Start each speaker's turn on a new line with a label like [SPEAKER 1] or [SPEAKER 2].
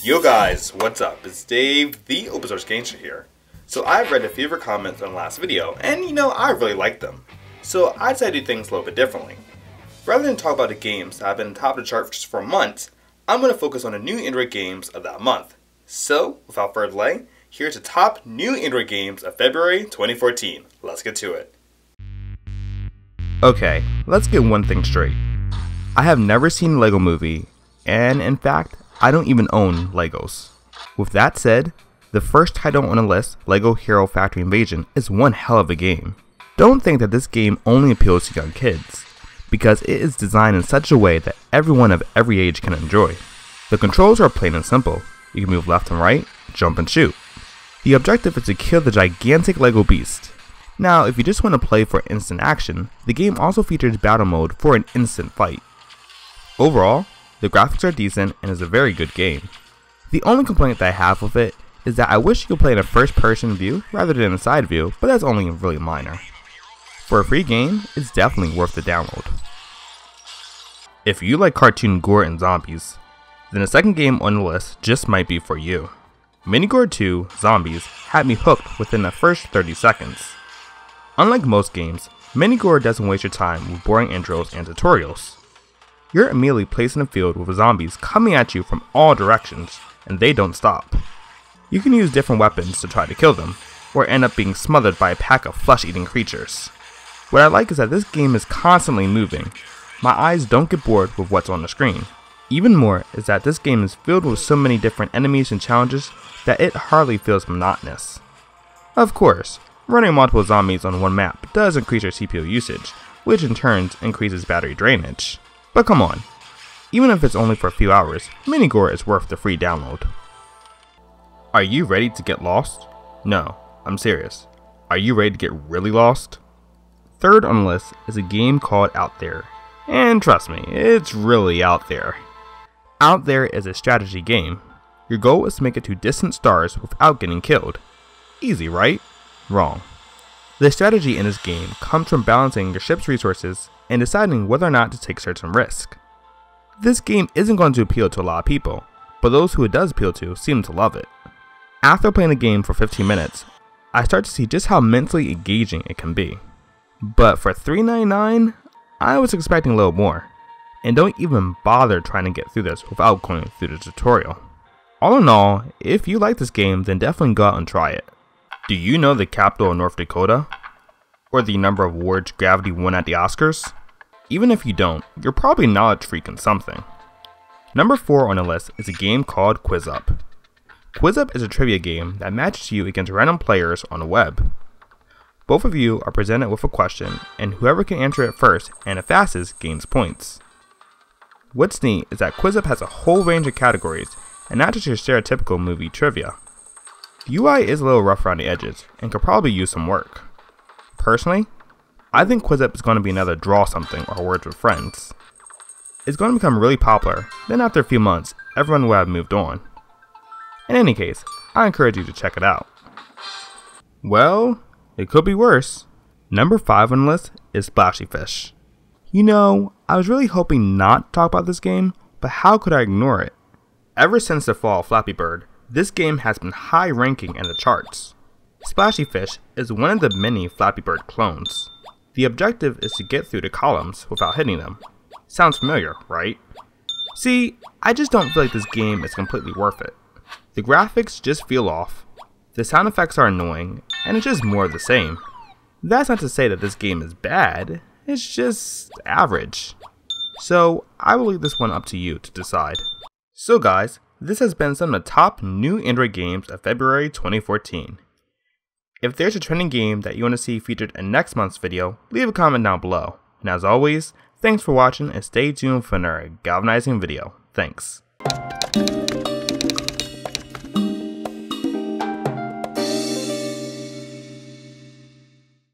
[SPEAKER 1] Yo guys, what's up? It's Dave, the Open Source Gangster here. So I've read a few of your comments on the last video, and I really liked them. So I decided to do things a little bit differently. Rather than talk about the games that have been top of the chart for months, I'm going to focus on the new Android games of that month. So, without further delay, here's the top new Android games of February 2014. Let's get to it. Okay, let's get one thing straight. I have never seen a LEGO movie, and in fact, I don't even own Legos. With that said, the first title on the list, LEGO Hero Factory Invasion, is one hell of a game. Don't think that this game only appeals to young kids, because it is designed in such a way that everyone of every age can enjoy. The controls are plain and simple. You can move left and right, jump and shoot. The objective is to kill the gigantic LEGO beast. Now, if you just want to play for instant action, the game also features battle mode for an instant fight. Overall, the graphics are decent and is a very good game. The only complaint that I have with it is that I wish you could play in a first person view rather than a side view, but that's only really minor. For a free game, it's definitely worth the download. If you like cartoon gore and zombies, then the second game on the list just might be for you. Minigore 2 Zombies had me hooked within the first 30 seconds. Unlike most games, Minigore doesn't waste your time with boring intros and tutorials. You're immediately placed in a field with zombies coming at you from all directions, and they don't stop. You can use different weapons to try to kill them, or end up being smothered by a pack of flesh-eating creatures. What I like is that this game is constantly moving. My eyes don't get bored with what's on the screen. Even more is that this game is filled with so many different enemies and challenges that it hardly feels monotonous. Of course, running multiple zombies on one map does increase your CPU usage, which in turn increases battery drainage. But come on, even if it's only for a few hours, Minigore is worth the free download. Are you ready to get lost? No, I'm serious. Are you ready to get really lost? Third on the list is a game called Out There. And trust me, it's really out there. Out There is a strategy game. Your goal is to make it to distant stars without getting killed. Easy, right? Wrong. The strategy in this game comes from balancing your ship's resources and deciding whether or not to take certain risks. This game isn't going to appeal to a lot of people, but those who it does appeal to seem to love it. After playing the game for 15 minutes, I start to see just how mentally engaging it can be. But for $3.99, I was expecting a little more, and don't even bother trying to get through this without going through the tutorial. All in all, if you like this game, then definitely go out and try it. Do you know the capital of North Dakota? Or the number of awards Gravity won at the Oscars? Even if you don't, you're probably a knowledge freak in something. Number 4 on the list is a game called Quizup. Quizup is a trivia game that matches you against random players on the web. Both of you are presented with a question, and whoever can answer it first and the fastest gains points. What's neat is that Quizup has a whole range of categories, and not just your stereotypical movie trivia. The UI is a little rough around the edges, and could probably use some work. Personally, I think Quizup is going to be another Draw Something or Words with Friends. It's going to become really popular, then after a few months, everyone will have moved on. In any case, I encourage you to check it out. Well, it could be worse. Number 5 on the list is Splashy Fish. I was really hoping not to talk about this game, but how could I ignore it? Ever since the fall of Flappy Bird, this game has been high ranking in the charts. Splashy Fish is one of the many Flappy Bird clones. The objective is to get through the columns without hitting them. Sounds familiar, right? See, I just don't feel like this game is completely worth it. The graphics just feel off, the sound effects are annoying, and it's just more of the same. That's not to say that this game is bad, it's just average. So I will leave this one up to you to decide. So guys, this has been some of the top new Android games of February 2014. If there's a trending game that you want to see featured in next month's video, leave a comment down below. And as always, thanks for watching and stay tuned for another galvanizing video. Thanks.